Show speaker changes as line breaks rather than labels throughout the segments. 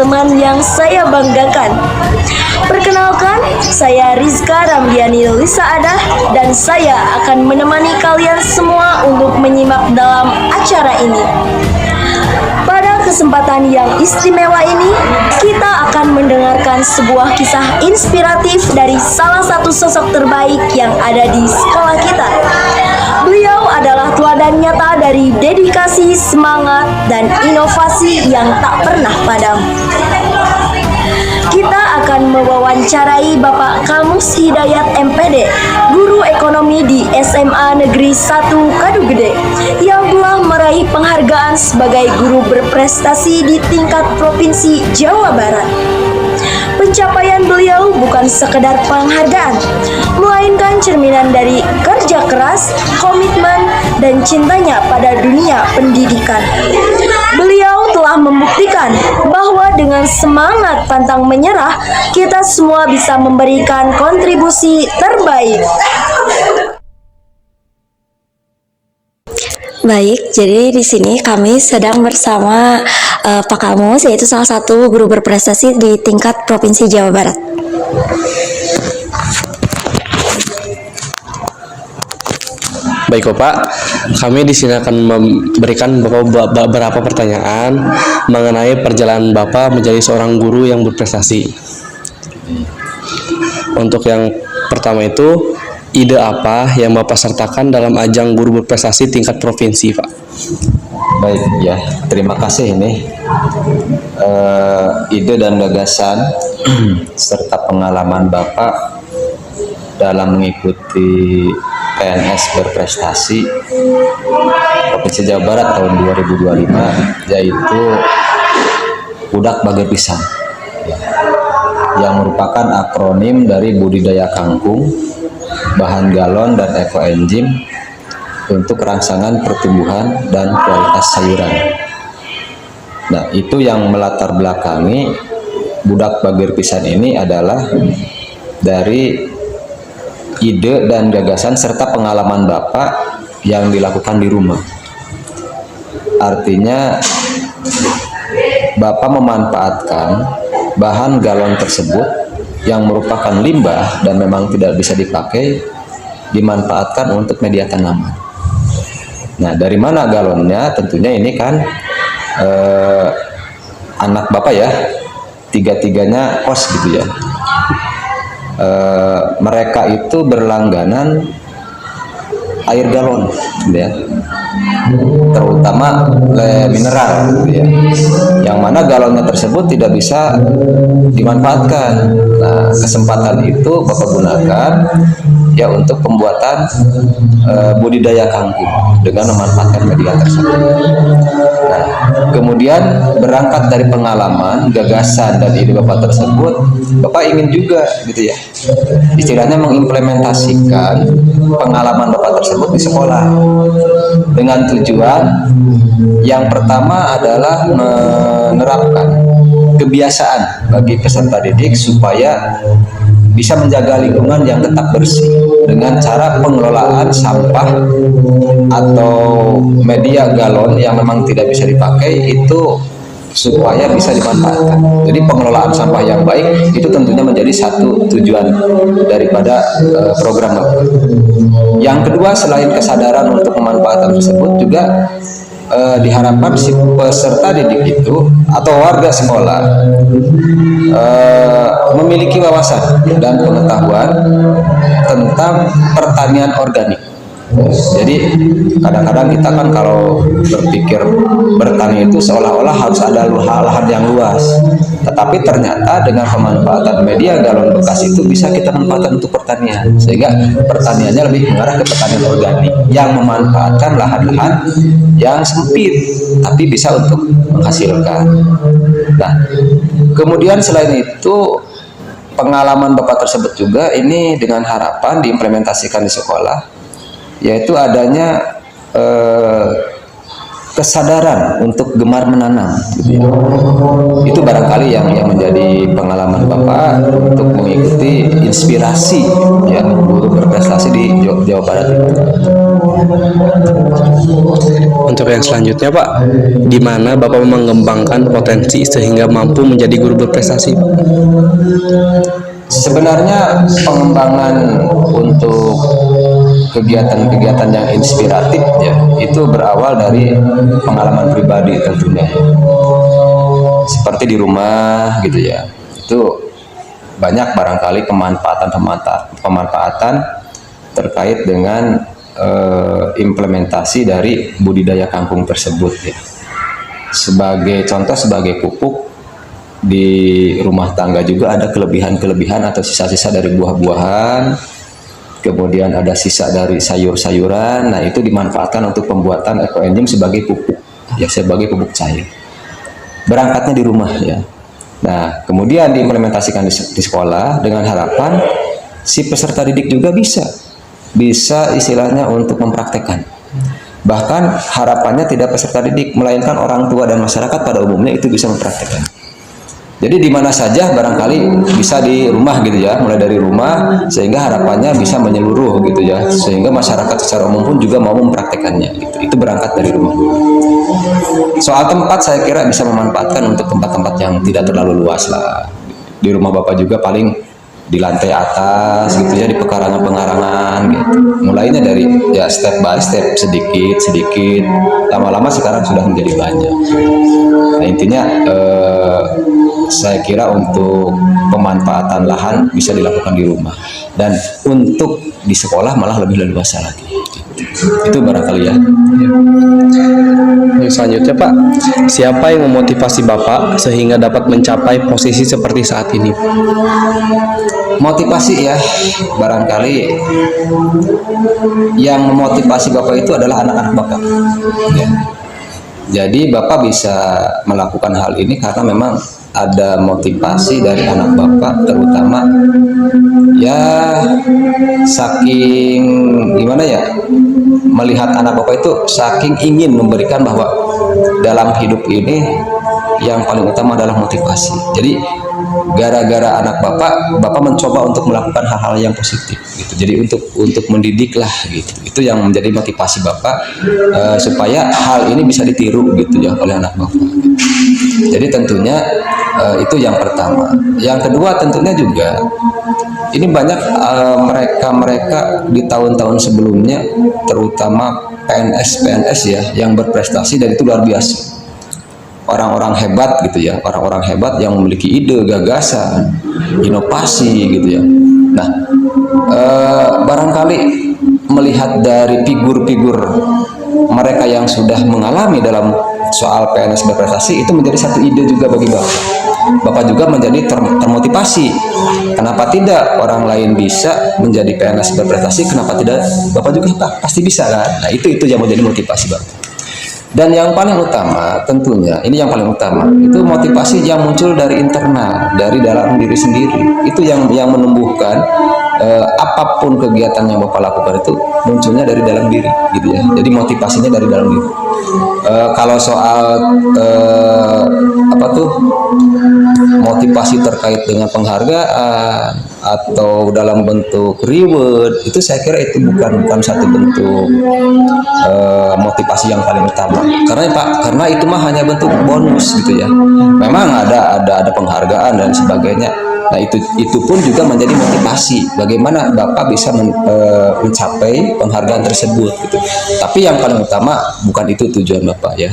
teman yang saya banggakan. Perkenalkan, saya Rizka Ramdiani Lisa Adah dan saya akan menemani kalian semua untuk menyimak dalam acara ini. Pada kesempatan yang istimewa ini, kita akan mendengarkan sebuah kisah inspiratif dari salah satu sosok terbaik yang ada di sekolah kita. Beliau adalah teladan nyata dari dedikasi, semangat, dan inovasi yang tak pernah padam. Kita akan mewawancarai Bapak Kamus Hidayat MPD, guru ekonomi di SMA Negeri 1 Kadugede, yang telah meraih penghargaan sebagai guru berprestasi di tingkat Provinsi Jawa Barat. Pencapaian beliau bukan sekedar penghargaan, melainkan cerminan dari kerja keras, komitmen, dan cintanya pada dunia pendidikan. Beliau telah membuktikan bahwa dengan semangat pantang menyerah, kita semua bisa memberikan kontribusi terbaik.
Baik, jadi di sini kami sedang bersama Pak Kamus, yaitu salah satu guru berprestasi di tingkat Provinsi Jawa Barat.
Baik Bapak, kami di sini akan memberikan Bapak beberapa pertanyaan mengenai perjalanan Bapak menjadi seorang guru yang berprestasi. Untuk yang pertama itu, ide apa yang Bapak sertakan dalam ajang guru berprestasi tingkat provinsi, Pak?
Baik, ya, terima kasih ini. Ide dan gagasan serta pengalaman Bapak dalam mengikuti PNS berprestasi Provinsi Jawa Barat tahun 2025, yaitu Budak Bager Pisang, yang merupakan akronim dari budidaya kangkung, bahan galon, dan ekoenzim untuk rangsangan pertumbuhan dan kualitas sayuran. Nah, itu yang melatar belakangi Budak Bager Pisang ini adalah dari ide dan gagasan serta pengalaman Bapak yang dilakukan di rumah. Artinya Bapak memanfaatkan bahan galon tersebut yang merupakan limbah dan memang tidak bisa dipakai, dimanfaatkan untuk media tanaman. Nah, dari mana galonnya? Tentunya ini kan anak Bapak ya, tiga-tiganya kos gitu ya. Mereka itu berlangganan air galon, ya, terutama mineral, ya, yang mana galonnya tersebut tidak bisa dimanfaatkan. Nah, kesempatan itu Bapak gunakan ya untuk pembuatan budidaya kangkung dengan memanfaatkan media tersebut. Nah, kemudian berangkat dari pengalaman, gagasan, dan ide Bapak tersebut, Bapak ingin juga gitu ya, istilahnya mengimplementasikan pengalaman Bapak tersebut di sekolah dengan tujuan yang pertama adalah menerapkan kebiasaan bagi peserta didik supaya bisa menjaga lingkungan yang tetap bersih dengan cara pengelolaan sampah atau media galon yang memang tidak bisa dipakai itu supaya bisa dimanfaatkan. Jadi pengelolaan sampah yang baik itu tentunya menjadi satu tujuan daripada program. Yang kedua, selain kesadaran untuk pemanfaatan tersebut juga diharapkan si peserta didik itu atau warga sekolah memiliki wawasan dan pengetahuan tentang pertanian organik. Jadi kadang-kadang kita kan kalau berpikir bertani itu seolah-olah harus ada lahan yang luas, tetapi ternyata dengan pemanfaatan media galon bekas itu bisa kita manfaatkan untuk pertanian, sehingga pertaniannya lebih mengarah ke pertanian organik yang memanfaatkan lahan-lahan yang sempit tapi bisa untuk menghasilkan. Nah, kemudian selain itu pengalaman Bapak tersebut juga ini dengan harapan diimplementasikan di sekolah, yaitu adanya kesadaran untuk gemar menanam, gitu ya. Itu barangkali yang menjadi pengalaman Bapak untuk mengikuti inspirasi ya guru berprestasi di Jawa Barat itu.
Untuk yang selanjutnya Pak, di mana Bapak mengembangkan potensi sehingga mampu menjadi guru berprestasi?
Sebenarnya pengembangan untuk kegiatan-kegiatan yang inspiratif ya itu berawal dari pengalaman pribadi tentunya. Seperti di rumah gitu ya. Itu banyak barangkali pemanfaatan terkait dengan implementasi dari budidaya kampung tersebut ya. Sebagai contoh, sebagai pupuk di rumah tangga juga ada kelebihan-kelebihan atau sisa-sisa dari buah-buahan, kemudian ada sisa dari sayur-sayuran. Nah, itu dimanfaatkan untuk pembuatan ekoenzim sebagai pupuk ya, sebagai pupuk cair. Berangkatnya di rumah ya. Nah, kemudian diimplementasikan di sekolah dengan harapan si peserta didik juga bisa istilahnya untuk mempraktekkan. Bahkan harapannya tidak peserta didik, melainkan orang tua dan masyarakat pada umumnya itu bisa mempraktekkan. Jadi di mana saja barangkali bisa di rumah gitu ya, mulai dari rumah, sehingga harapannya bisa menyeluruh gitu ya, sehingga masyarakat secara umum pun juga mau mempraktekannya gitu. Itu berangkat dari rumah. Soal tempat saya kira bisa memanfaatkan untuk tempat-tempat yang tidak terlalu luas lah. Di rumah Bapak juga paling di lantai atas gitu ya, di pekarangan-pengarangan gitu. Mulainya dari ya step by step, sedikit, lama-lama sekarang sudah menjadi banyak. Nah, intinya saya kira untuk pemanfaatan lahan bisa dilakukan di rumah, dan untuk di sekolah malah lebih leluasa lagi. Itu barangkali ya.
Yang selanjutnya Pak, siapa yang memotivasi Bapak sehingga dapat mencapai posisi seperti saat ini?
Motivasi ya, barangkali yang memotivasi Bapak itu adalah anak-anak Bapak ya. Jadi Bapak bisa melakukan hal ini karena memang ada motivasi dari anak Bapak, terutama ya saking gimana ya, melihat anak Bapak itu saking ingin memberikan bahwa dalam hidup ini yang paling utama adalah motivasi. Jadi gara-gara anak Bapak mencoba untuk melakukan hal-hal yang positif gitu. Jadi untuk mendidik lah gitu. Itu yang menjadi motivasi Bapak supaya hal ini bisa ditiru gitu ya oleh anak Bapak gitu. Jadi tentunya itu yang pertama. Yang kedua tentunya juga ini banyak mereka di tahun-tahun sebelumnya, terutama PNS ya yang berprestasi, dan itu luar biasa. Orang-orang hebat gitu ya, orang-orang hebat yang memiliki ide, gagasan, inovasi gitu ya. Nah, barangkali melihat dari figur-figur mereka yang sudah mengalami dalam soal PNS berprestasi, itu menjadi satu ide juga bagi Bapak. Bapak juga menjadi termotivasi. Kenapa tidak orang lain bisa menjadi PNS berprestasi? Kenapa tidak Bapak juga pasti bisa kan? Nah, itu yang menjadi motivasi Bapak. Dan yang paling utama tentunya, ini yang paling utama, itu motivasi yang muncul dari internal, dari dalam diri sendiri. Itu yang menumbuhkan apapun kegiatan yang Bapak lakukan itu munculnya dari dalam diri gitu ya. Jadi motivasinya dari dalam diri. Kalau soal motivasi terkait dengan penghargaan atau dalam bentuk reward, itu saya kira itu bukan satu bentuk motivasi yang paling utama. Karena itu mah hanya bentuk bonus gitu ya. Memang ada penghargaan dan sebagainya. Nah, itu pun juga menjadi motivasi bagaimana Bapak bisa mencapai penghargaan tersebut gitu. Tapi yang paling utama bukan itu tujuan Bapak ya.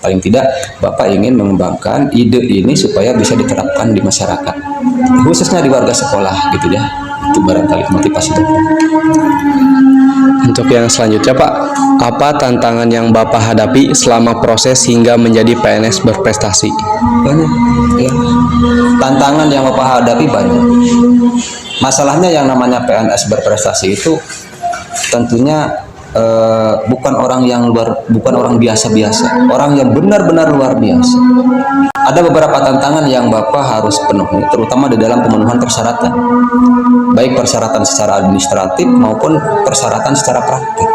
Paling tidak Bapak ingin mengembangkan ide ini supaya bisa diterapkan di masyarakat, khususnya di warga sekolah gitu ya. Itu barangkali motivasi Bapak.
Untuk yang selanjutnya Pak, apa tantangan yang Bapak hadapi selama proses hingga menjadi PNS berprestasi?
Banyak ya. Tantangan yang Bapak hadapi banyak. Masalahnya yang namanya PNS berprestasi itu tentunya bukan orang biasa-biasa, orang yang benar-benar luar biasa. Ada beberapa tantangan yang Bapak harus penuhi, terutama di dalam pemenuhan persyaratan, baik persyaratan secara administratif maupun persyaratan secara praktik.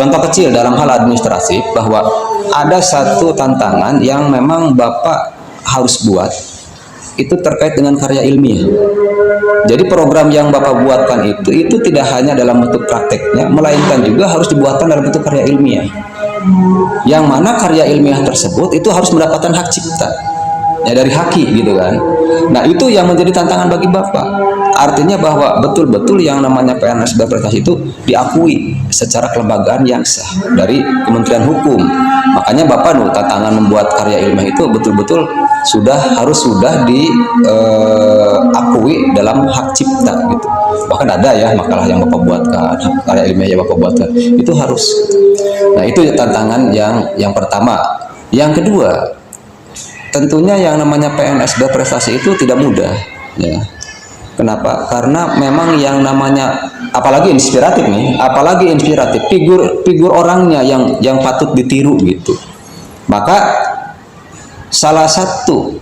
Contoh kecil dalam hal administratif, bahwa ada satu tantangan yang memang Bapak harus buat, itu terkait dengan karya ilmiah. Jadi program yang Bapak buatkan itu tidak hanya dalam bentuk prakteknya, melainkan juga harus dibuatkan dalam bentuk karya ilmiah. Yang mana karya ilmiah tersebut itu harus mendapatkan hak cipta. Ya dari haki gitu kan. Nah itu yang menjadi tantangan bagi Bapak. Artinya bahwa betul-betul yang namanya PNS berprestasi itu diakui secara kelembagaan yang sah dari Kementerian Hukum. Makanya Bapak tantangan membuat karya ilmiah itu betul-betul harus diakui dalam hak cipta gitu. Bahkan ada ya makalah yang Bapak buatkan, karya ilmiah yang Bapak buatkan itu harus. Nah itu tantangan yang pertama. Yang kedua, tentunya yang namanya PNS berprestasi itu tidak mudah ya. Kenapa? Karena memang yang namanya apalagi inspiratif figur orangnya yang patut ditiru gitu. Maka salah satu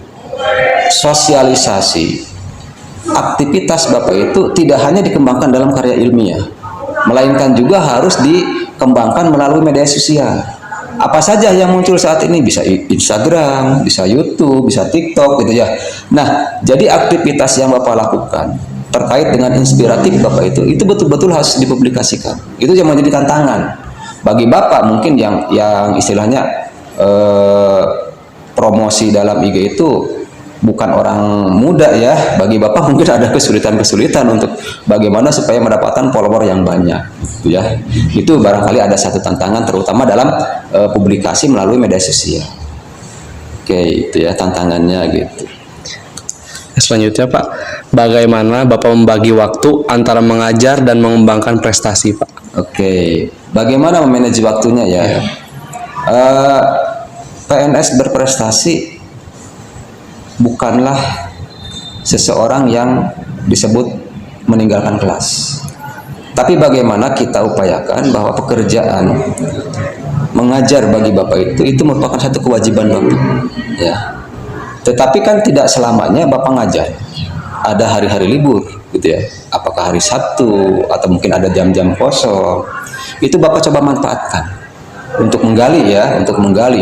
sosialisasi aktivitas Bapak itu tidak hanya dikembangkan dalam karya ilmiah, melainkan juga harus dikembangkan melalui media sosial. Apa saja yang muncul saat ini, bisa Instagram, bisa YouTube, bisa TikTok gitu ya. Nah, jadi aktivitas yang Bapak lakukan terkait dengan inspiratif Bapak itu betul-betul harus dipublikasikan. Itu yang menjadi tantangan bagi Bapak mungkin yang istilahnya promosi dalam IG itu bukan orang muda ya. Bagi Bapak mungkin ada kesulitan-kesulitan untuk bagaimana supaya mendapatkan follower yang banyak gitu ya. Itu barangkali ada satu tantangan terutama dalam publikasi melalui media sosial. Oke, itu ya tantangannya gitu.
Selanjutnya Pak, bagaimana Bapak membagi waktu antara mengajar dan mengembangkan prestasi Pak?
Oke, bagaimana memanage waktunya ya? PNS berprestasi bukanlah seseorang yang disebut meninggalkan kelas. Tapi bagaimana kita upayakan bahwa pekerjaan mengajar bagi Bapak itu merupakan satu kewajiban Bapak. Ya. Tetapi kan tidak selamanya Bapak ngajar. Ada hari-hari libur, gitu ya. Apakah hari Sabtu atau mungkin ada jam-jam kosong. Itu Bapak coba manfaatkan untuk menggali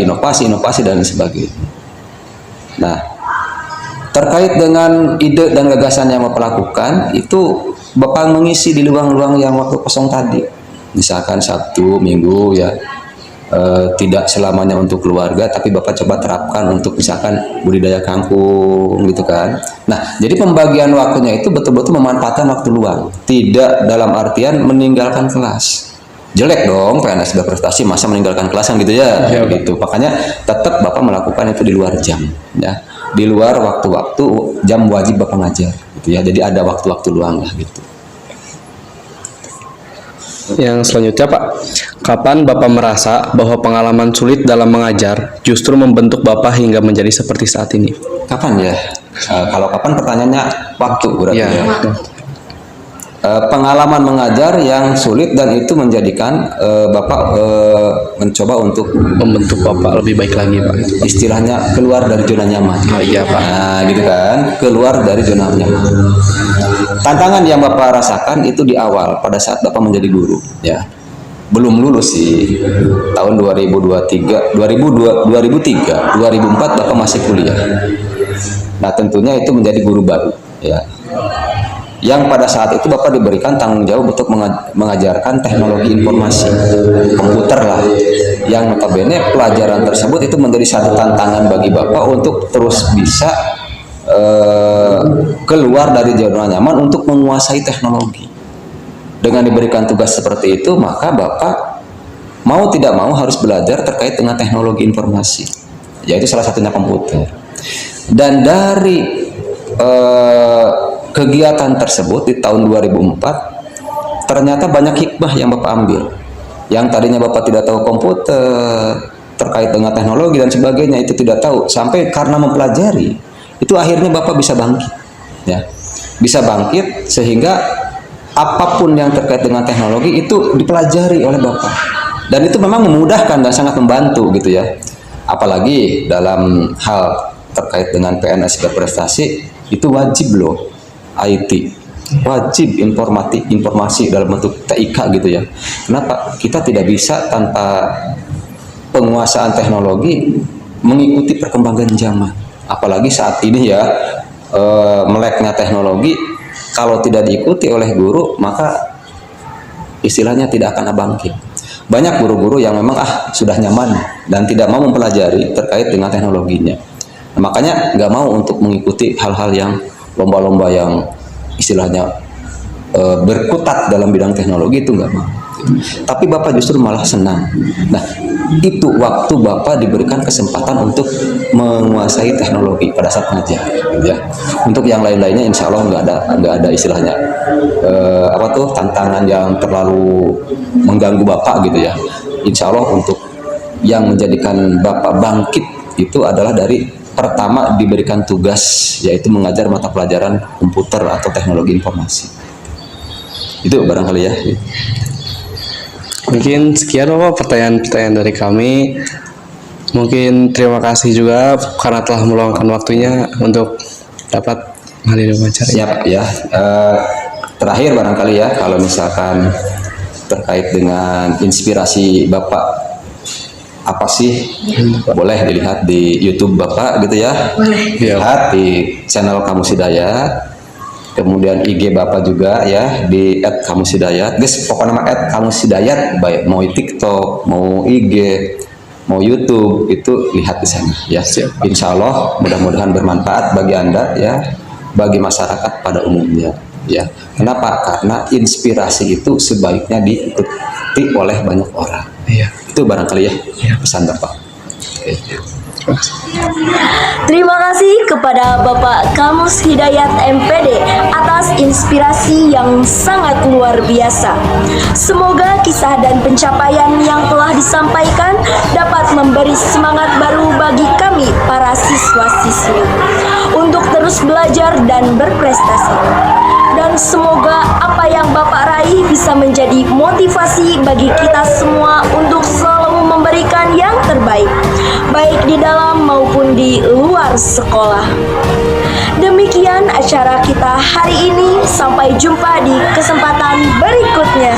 inovasi-inovasi dan sebagainya. Nah, terkait dengan ide dan gagasan yang Bapak lakukan, itu Bapak mengisi di luang-luang yang waktu kosong tadi. Misalkan Sabtu, Minggu ya, tidak selamanya untuk keluarga, tapi Bapak coba terapkan untuk misalkan budidaya kangkung gitu kan. Nah, jadi pembagian waktunya itu betul-betul memanfaatkan waktu luang. Tidak dalam artian meninggalkan kelas. Jelek dong PNS berprestasi masa meninggalkan kelas kan gitu ya, gitu. Makanya tetap Bapak melakukan itu di luar jam ya. Di luar waktu-waktu jam wajib Bapak ngajar gitu ya. Jadi ada waktu-waktu luang lah gitu.
Yang selanjutnya Pak, kapan Bapak merasa bahwa pengalaman sulit dalam mengajar justru membentuk Bapak hingga menjadi seperti saat ini?
Kapan ya? Kalau kapan pertanyaannya waktu berarti ya. Pengalaman mengajar yang sulit dan itu menjadikan Bapak mencoba untuk
Membentuk Bapak lebih baik lagi Pak.
istilahnya keluar dari zona nyaman.
Oh iya Pak.
Nah gitu kan, keluar dari zona nyaman. Tantangan yang Bapak rasakan itu di awal pada saat Bapak menjadi guru ya. Belum lulus sih. Tahun 2003, 2004 Bapak masih kuliah. Nah, tentunya itu menjadi guru baru ya. Yang pada saat itu Bapak diberikan tanggung jawab untuk mengajarkan teknologi informasi komputer lah, yang notabene pelajaran tersebut itu menjadi satu tantangan bagi Bapak untuk terus bisa keluar dari zona nyaman untuk menguasai teknologi. Dengan diberikan tugas seperti itu, maka Bapak mau tidak mau harus belajar terkait dengan teknologi informasi, yaitu salah satunya komputer. Dan dari kegiatan tersebut di tahun 2004 ternyata banyak hikmah yang Bapak ambil. Yang tadinya Bapak tidak tahu komputer, terkait dengan teknologi dan sebagainya itu tidak tahu, sampai karena mempelajari itu akhirnya Bapak bisa bangkit ya. Bisa bangkit sehingga apapun yang terkait dengan teknologi itu dipelajari oleh Bapak. Dan itu memang memudahkan dan sangat membantu gitu ya. Apalagi dalam hal terkait dengan PNS berprestasi itu wajib loh IT, wajib informasi dalam bentuk TIK gitu ya. Kenapa? Kita tidak bisa tanpa penguasaan teknologi mengikuti perkembangan zaman. Apalagi saat ini ya, meleknya teknologi, kalau tidak diikuti oleh guru maka istilahnya tidak akan bangkit. banyak guru-guru yang memang sudah nyaman dan tidak mau mempelajari terkait dengan teknologinya. Nah, makanya nggak mau untuk mengikuti hal-hal yang lomba-lomba yang istilahnya berkutat dalam bidang teknologi, itu nggak mau. Tapi Bapak justru malah senang. Nah, itu waktu Bapak diberikan kesempatan untuk menguasai teknologi pada saat mengajar, gitu ya. Untuk yang lain-lainnya insya Allah nggak ada istilahnya tantangan yang terlalu mengganggu Bapak gitu ya. Insya Allah untuk yang menjadikan Bapak bangkit itu adalah dari pertama diberikan tugas, yaitu mengajar mata pelajaran komputer atau teknologi informasi. Itu barangkali ya.
Mungkin sekian Bapak pertanyaan-pertanyaan dari kami. Mungkin terima kasih juga karena telah meluangkan waktunya untuk dapat menghadiri wawancara.
Siap ya. Terakhir barangkali ya, kalau misalkan terkait dengan inspirasi Bapak, apa sih? Boleh dilihat di YouTube Bapak gitu ya. Lihat di channel Kamus Hidayat. Kemudian IG Bapak juga ya di @kamushidayat. Guys, pokoknya nama @kamushidayat, baik mau TikTok, mau IG, mau YouTube, itu lihat di sana ya. Insya Allah mudah-mudahan bermanfaat bagi Anda ya, bagi masyarakat pada umumnya ya. Kenapa? Karena inspirasi itu sebaiknya diikuti oleh banyak orang.
Iya.
Itu barangkali ya pesan Bapak. Oke.
Terima kasih kepada Bapak Kamus Hidayat MPD atas inspirasi yang sangat luar biasa. Semoga kisah dan pencapaian yang telah disampaikan dapat memberi semangat baru bagi kami para siswa-siswi untuk terus belajar dan berprestasi. Dan semoga apa yang Bapak raih bisa menjadi motivasi bagi kita semua untuk selalu memberikan yang terbaik, baik di dalam maupun di luar sekolah. Demikian acara kita hari ini, sampai jumpa di kesempatan berikutnya.